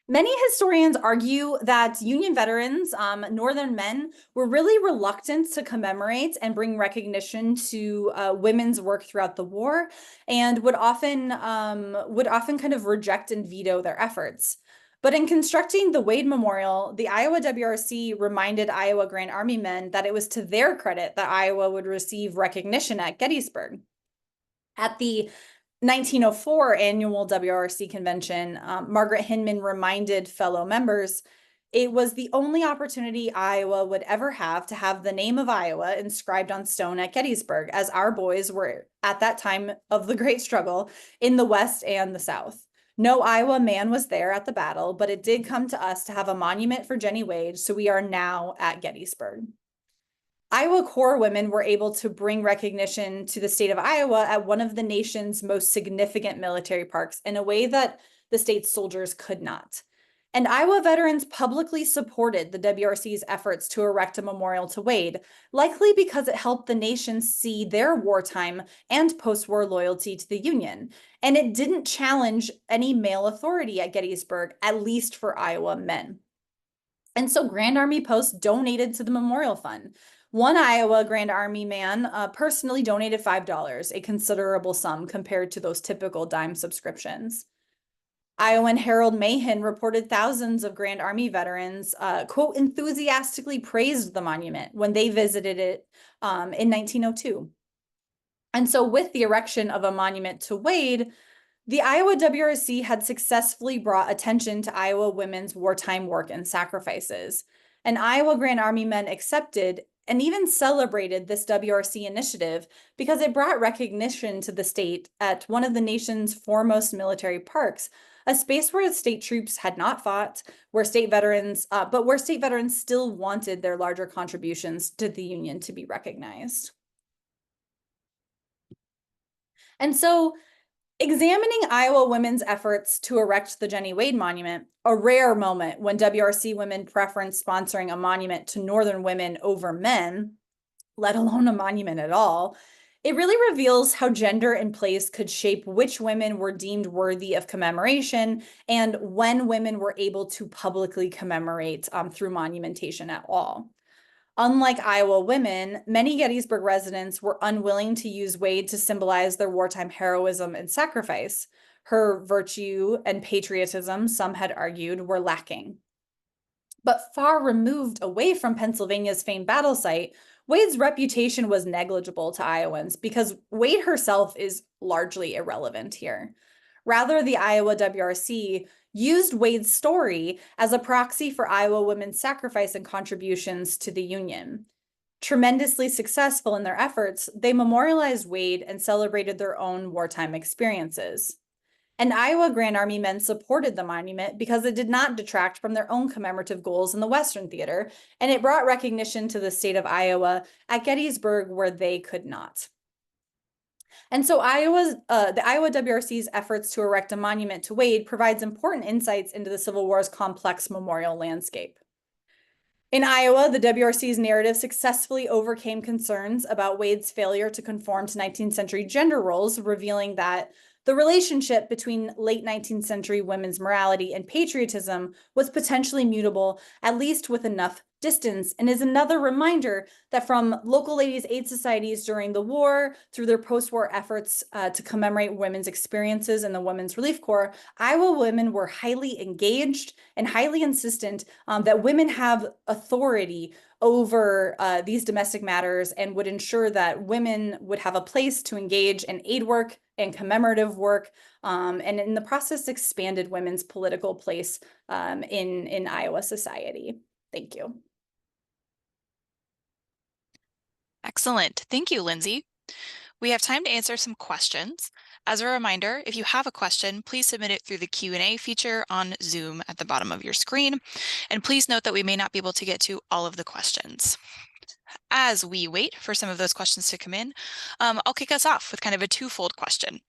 Many historians argue that Union veterans, Northern men, were really reluctant to commemorate and bring recognition to women's work throughout the war, and would often kind of reject and veto their efforts. But in constructing the Wade Memorial, the Iowa WRC reminded Iowa Grand Army men that it was to their credit that Iowa would receive recognition at Gettysburg. At the 1904 annual WRC convention, Margaret Hinman reminded fellow members, It was the only opportunity Iowa would ever have to have the name of Iowa inscribed on stone at Gettysburg, as our boys were at that time of the Great Struggle in the West and the South. No Iowa man was there at the battle, but it did come to us to have a monument for Jenny Wade, so we are now at Gettysburg. Iowa Corps women were able to bring recognition to the state of Iowa at one of the nation's most significant military parks in a way that the state's soldiers could not. And Iowa veterans publicly supported the WRC's efforts to erect a memorial to Wade, likely because it helped the nation see their wartime and post-war loyalty to the Union. And it didn't challenge any male authority at Gettysburg, at least for Iowa men. And so Grand Army Post donated to the memorial fund. One Iowa Grand Army man personally donated $5, a considerable sum compared to those typical dime subscriptions. Iowan Harold Mahan reported thousands of Grand Army veterans, quote, enthusiastically praised the monument when they visited it in 1902. And so with the erection of a monument to Wade, the Iowa WRC had successfully brought attention to Iowa women's wartime work and sacrifices. And Iowa Grand Army men accepted and even celebrated this WRC initiative because it brought recognition to the state at one of the nation's foremost military parks, a space where state troops had not fought, where state veterans still wanted their larger contributions to the Union to be recognized. And so, examining Iowa women's efforts to erect the Jenny Wade Monument, a rare moment when WRC women preference sponsoring a monument to Northern women over men, let alone a monument at all, it really reveals how gender and place could shape which women were deemed worthy of commemoration and when women were able to publicly commemorate through monumentation at all. Unlike Iowa women, many Gettysburg residents were unwilling to use Wade to symbolize their wartime heroism and sacrifice. Her virtue and patriotism, some had argued, were lacking. But far removed away from Pennsylvania's famed battle site, Wade's reputation was negligible to Iowans because Wade herself is largely irrelevant here. Rather, the Iowa WRC used Wade's story as a proxy for Iowa women's sacrifice and contributions to the Union. Tremendously successful in their efforts, they memorialized Wade and celebrated their own wartime experiences. And Iowa Grand Army men supported the monument because it did not detract from their own commemorative goals in the Western Theater, and it brought recognition to the state of Iowa at Gettysburg where they could not. And so the Iowa WRC's efforts to erect a monument to Wade provides important insights into the Civil War's complex memorial landscape. In Iowa, the WRC's narrative successfully overcame concerns about Wade's failure to conform to 19th century gender roles, revealing that the relationship between late 19th century women's morality and patriotism was potentially mutable, at least with enough distance, and is another reminder that from local ladies' aid societies during the war through their post-war efforts to commemorate women's experiences in the Women's Relief Corps, Iowa women were highly engaged and highly insistent that women have authority over these domestic matters and would ensure that women would have a place to engage in aid work and commemorative work, and in the process expanded women's political place in Iowa society. Thank you. Excellent. Thank you, Lindsay. We have time to answer some questions. As a reminder, if you have a question, please submit it through the Q&A feature on Zoom at the bottom of your screen. And please note that we may not be able to get to all of the questions. As we wait for some of those questions to come in, I'll kick us off with kind of a twofold question.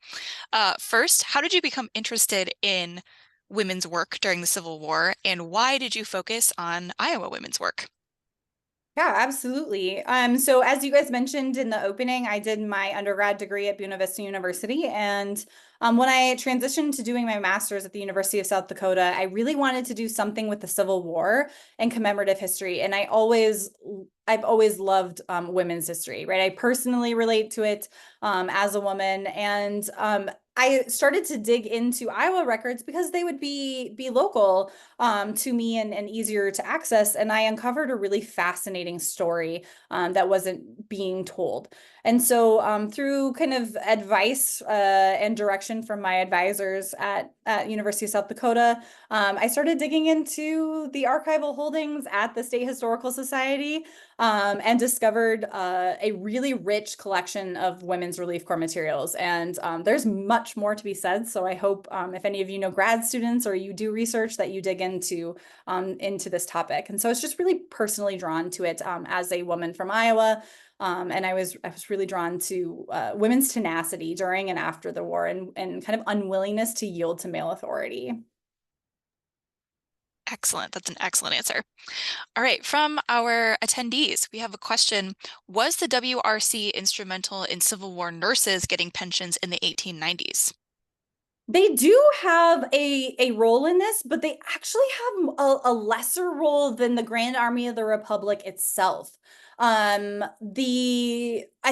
First, how did you become interested in women's work during the Civil War, and why did you focus on Iowa women's work? Yeah, absolutely. So as you guys mentioned in the opening, I did my undergrad degree at Buena Vista University. And when I transitioned to doing my master's at the University of South Dakota, I really wanted to do something with the Civil War and commemorative history. And I've always loved women's history, right? I personally relate to it as a woman. And I started to dig into Iowa records because they would be local to me and easier to access. And I uncovered a really fascinating story that wasn't being told. And so through kind of advice and direction from my advisors at University of South Dakota, I started digging into the archival holdings at the State Historical Society and discovered a really rich collection of Women's Relief Corps materials. And there's much more to be said. So I hope if any of you know grad students or you do research that you dig into this topic. And so I was just really personally drawn to it as a woman from Iowa. And I was really drawn to women's tenacity during and after the war and kind of unwillingness to yield to male authority. Excellent. That's an excellent answer. All right, from our attendees, we have a question. Was the WRC instrumental in Civil War nurses getting pensions in the 1890s? They do have a role in this, but they actually have a lesser role than the Grand Army of the Republic itself. I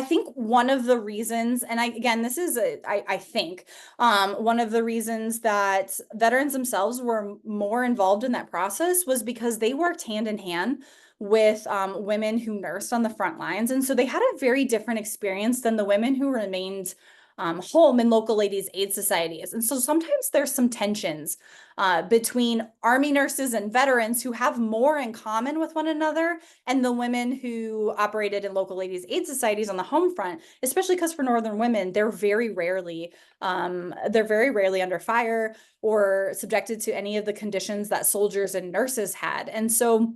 think one of the reasons, and again, this is I think one of the reasons that veterans themselves were more involved in that process was because they worked hand in hand with women who nursed on the front lines, and so they had a very different experience than the women who remained home in local ladies' aid societies. And so sometimes there's some tensions between Army nurses and veterans who have more in common with one another and the women who operated in local ladies' aid societies on the home front, especially because for Northern women, they're very rarely under fire or subjected to any of the conditions that soldiers and nurses had. And so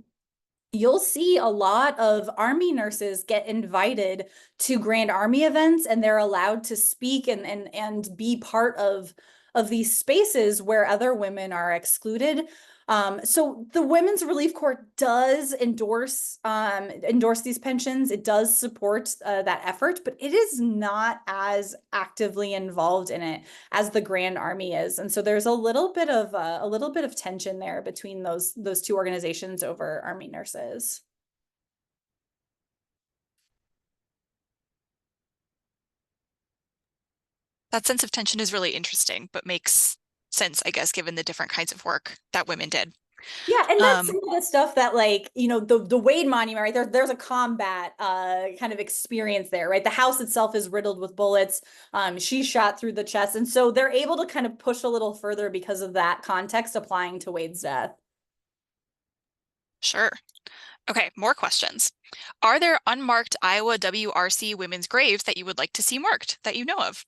you'll see a lot of Army nurses get invited to Grand Army events, and they're allowed to speak and be part of these spaces where other women are excluded. So the Women's Relief Corps does endorse these pensions. It does support that effort, but it is not as actively involved in it as the Grand Army is. And so there's a little bit of tension there between those two organizations over Army nurses. That sense of tension is really interesting, but makes sense, I guess, given the different kinds of work that women did. Yeah, and that's some of the stuff that, like, you know, the Wade Monument, right? There's a combat kind of experience there, right? The house itself is riddled with bullets. She's shot through the chest. And so they're able to kind of push a little further because of that context applying to Wade's death. Sure. Okay, more questions. Are there unmarked Iowa WRC women's graves that you would like to see marked that you know of?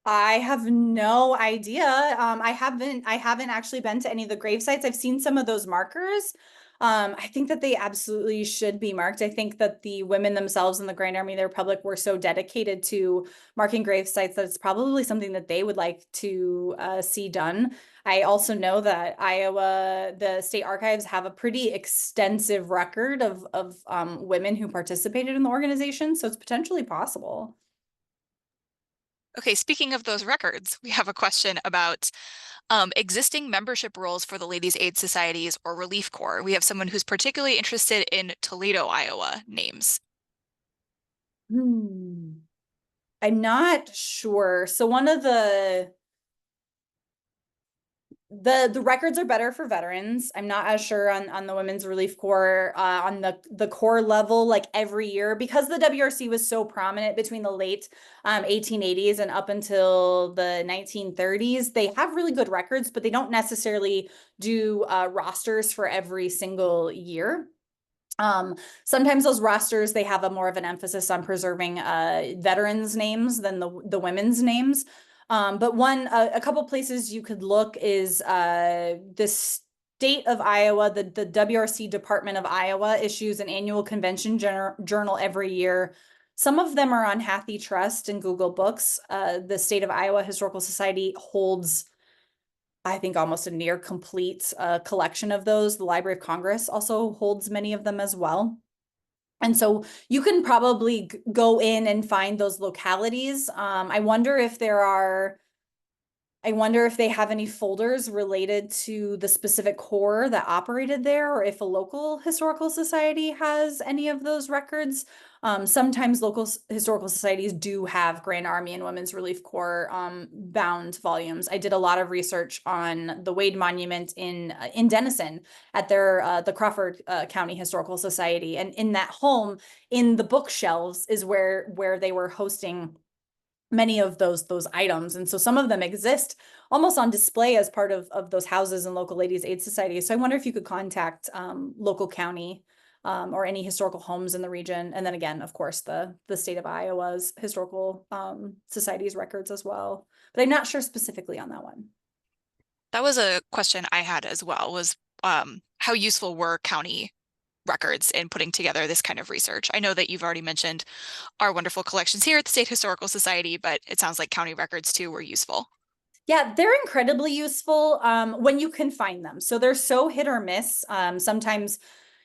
I have no idea. I haven't actually been to any of the grave sites. I've seen some of those markers. I think that they absolutely should be marked. I think that the women themselves in the Grand Army of the Republic were so dedicated to marking grave sites that it's probably something that they would like to see done. I also know that Iowa, the state archives have a pretty extensive record of women who participated in the organization, so it's potentially possible. Okay, speaking of those records, we have a question about existing membership roles for the Ladies' Aid Societies or Relief Corps. We have someone who's particularly interested in Toledo, Iowa names. I'm not sure. So one of the records are better for veterans. I'm not as sure on the Women's Relief Corps on the Corps level, like every year, because the WRC was so prominent between the late 1880s and up until the 1930s. They have really good records, but they don't necessarily do rosters for every single year. Sometimes those rosters, they have a more of an emphasis on preserving veterans' names than the women's names. But a couple places you could look is the state of Iowa, the WRC Department of Iowa issues an annual convention journal every year. Some of them are on Hathi Trust and Google Books. The State of Iowa Historical Society holds, I think, almost a near complete collection of those. The Library of Congress also holds many of them as well. And so you can probably go in and find those localities. I wonder if there are I wonder if they have any folders related to the specific corps that operated there, or if a local historical society has any of those records. Sometimes local historical societies do have Grand Army and Women's Relief Corps bound volumes. I did a lot of research on the Wade Monument in Denison at their the Crawford County Historical Society, and in that home, in the bookshelves, is where they were hosting many of those items. And so some of them exist almost on display as part of those houses and local ladies aid societies. So I wonder if you could contact local county or any historical homes in the region. And then again, of course, the state of Iowa's historical societies records as well. But I'm not sure specifically on that one. That was a question I had as well, was how useful were county records in putting together this kind of research? I know that you've already mentioned our wonderful collections here at the State Historical Society, but it sounds like county records too were useful. Yeah, they're incredibly useful when you can find them. So they're so hit or miss. Sometimes,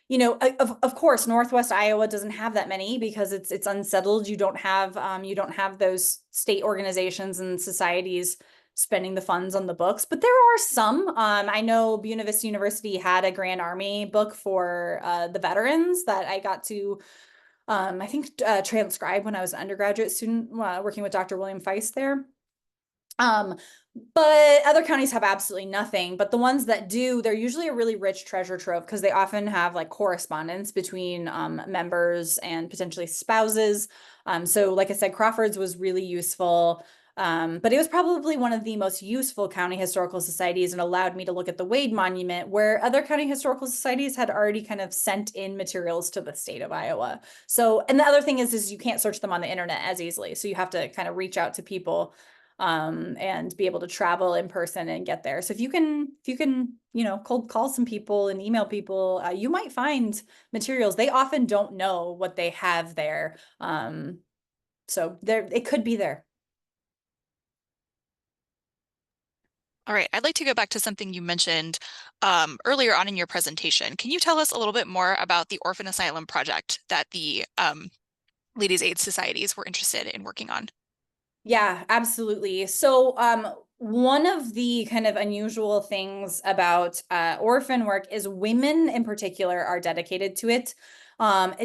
you know, of course, Northwest Iowa doesn't have that many because it's unsettled. You don't have those state organizations and societies spending the funds on the books, but there are some. I know Buena Vista University had a Grand Army book for the veterans that I got to I think transcribe when I was an undergraduate student working with Dr. William Feist there. But other counties have absolutely nothing. But the ones that do, they're usually a really rich treasure trove because they often have like correspondence between members and potentially spouses. So like I said, Crawford's was really useful. But it was probably one of the most useful county historical societies and allowed me to look at the Wade Monument, where other county historical societies had already kind of sent in materials to the state of Iowa. So, and the other thing is you can't search them on the internet as easily. So you have to kind of reach out to people and be able to travel in person and get there. So if you can, you know, cold call some people and email people, you might find materials. They often don't know what they have there. So there, it could be there. All right, I'd like to go back to something you mentioned earlier on in your presentation. Can you tell us a little bit more about the orphan asylum project that the Ladies Aid Societies were interested in working on? Yeah, absolutely. So one of the kind of unusual things about orphan work is women in particular are dedicated to it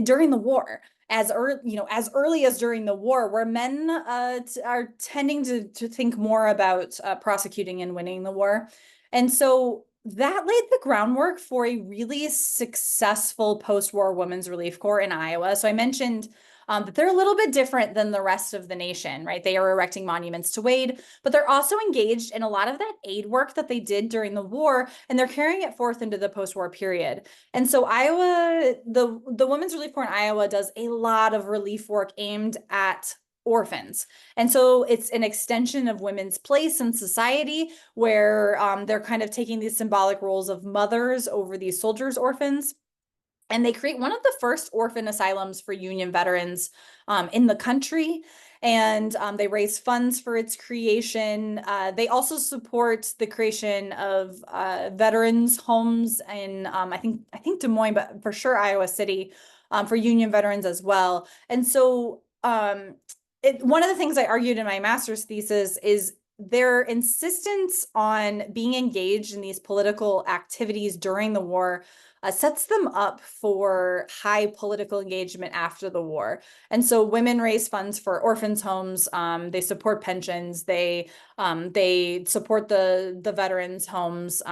during the war. As early as during the war, where men are tending to think more about prosecuting and winning the war. And so that laid the groundwork for a really successful post-war Women's Relief Corps in Iowa. So I mentioned but they're a little bit different than the rest of the nation, right? They are erecting monuments to Wade, but they're also engaged in a lot of that aid work that they did during the war, and they're carrying it forth into the post-war period. And so Iowa, the Women's Relief Corps in Iowa does a lot of relief work aimed at orphans. And so it's an extension of women's place in society where they're kind of taking these symbolic roles of mothers over these soldiers' orphans. And they create one of the first orphan asylums for Union veterans in the country. And they raise funds for its creation. They also support the creation of veterans homes in I think Des Moines, but for sure Iowa City for Union veterans as well. And so one of the things I argued in my master's thesis is their insistence on being engaged in these political activities during the war sets them up for high political engagement after the war. And so women raise funds for orphans' homes. They support pensions. They support the veterans' homes.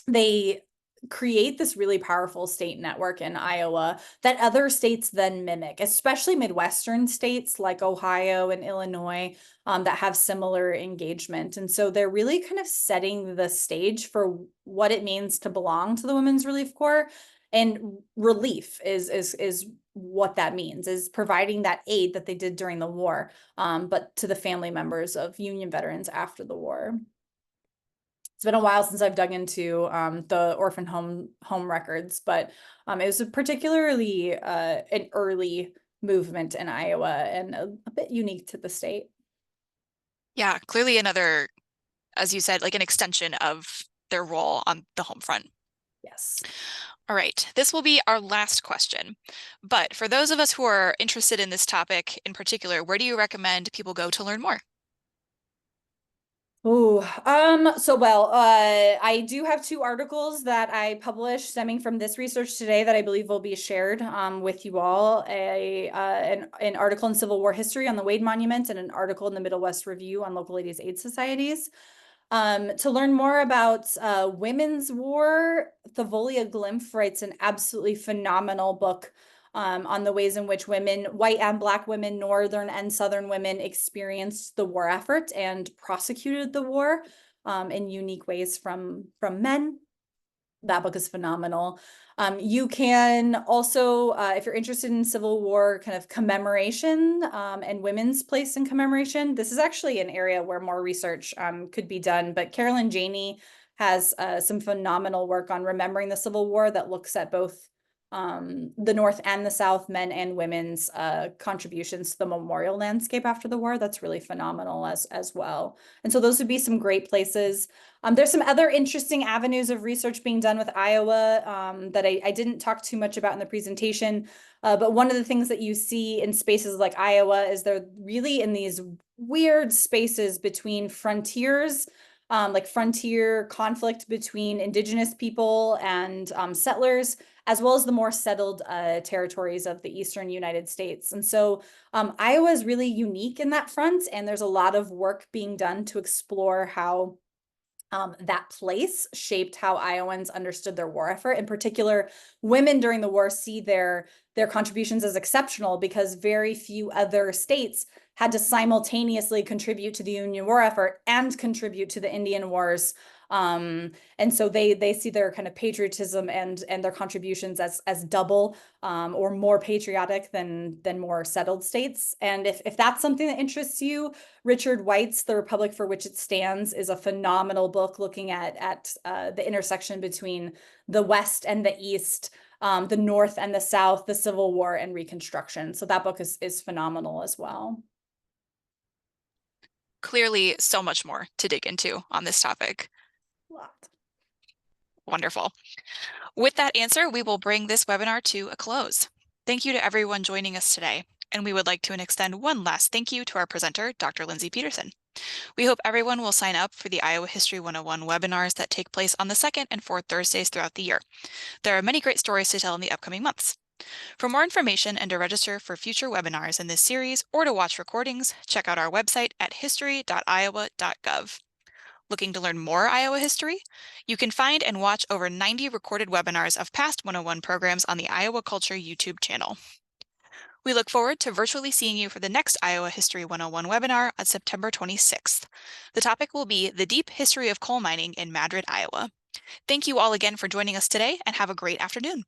They create this really powerful state network in Iowa that other states then mimic, especially Midwestern states like Ohio and Illinois that have similar engagement. And so they're really kind of setting the stage for what it means to belong to the Women's Relief Corps. And relief is what that means, is providing that aid that they did during the war, but to the family members of Union veterans after the war. It's been a while since I've dug into the orphan home records, but it was a particularly an early movement in Iowa and a bit unique to the state. Yeah, clearly another, as you said, like an extension of their role on the home front. Yes. All right, this will be our last question. But for those of us who are interested in this topic in particular, where do you recommend people go to learn more? I do have two articles that I published stemming from this research today that I believe will be shared with you all. An article in Civil War history on the Wade Monument and an article in the Middle West Review on local ladies' aid societies. To learn more about women's war, Thavolia Glimpf writes an absolutely phenomenal book on the ways in which women, white and Black women, Northern and Southern women experienced the war effort and prosecuted the war in unique ways from men. That book is phenomenal. You can also, if you're interested in Civil War kind of commemoration and women's place in commemoration, this is actually an area where more research could be done. But Carolyn Janey has some phenomenal work on remembering the Civil War that looks at both the North and the South, men and women's contributions to the memorial landscape after the war. That's really phenomenal as well. And so those would be some great places. There's some other interesting avenues of research being done with Iowa that I didn't talk too much about in the presentation. But one of the things that you see in spaces like Iowa is they're really in these weird spaces between frontiers, like frontier conflict between indigenous people and settlers, as well as the more settled territories of the eastern United States. And so Iowa is really unique in that front, and there's a lot of work being done to explore how that place shaped how Iowans understood their war effort. In particular, women during the war see their contributions as exceptional because very few other states had to simultaneously contribute to the Union war effort and contribute to the Indian Wars. And so they see their kind of patriotism and their contributions as double or more patriotic than more settled states. And if that's something that interests you, Richard White's The Republic for Which It Stands is a phenomenal book looking at the intersection between the West and the East, the North and the South, the Civil War and Reconstruction. So that book is phenomenal as well. Clearly, so much more to dig into on this topic. Wonderful. With that answer, we will bring this webinar to a close. Thank you to everyone joining us today. And we would like to extend one last thank you to our presenter, Dr. Lindsey Peterson. We hope everyone will sign up for the Iowa History 101 webinars that take place on the second and fourth Thursdays throughout the year. There are many great stories to tell in the upcoming months. For more information and to register for future webinars in this series or to watch recordings, check out our website at history.iowa.gov. Looking to learn more Iowa history? You can find and watch over 90 recorded webinars of past 101 programs on the Iowa Culture YouTube channel. We look forward to virtually seeing you for the next Iowa History 101 webinar on September 26th. The topic will be the deep history of coal mining in Madrid, Iowa. Thank you all again for joining us today and have a great afternoon.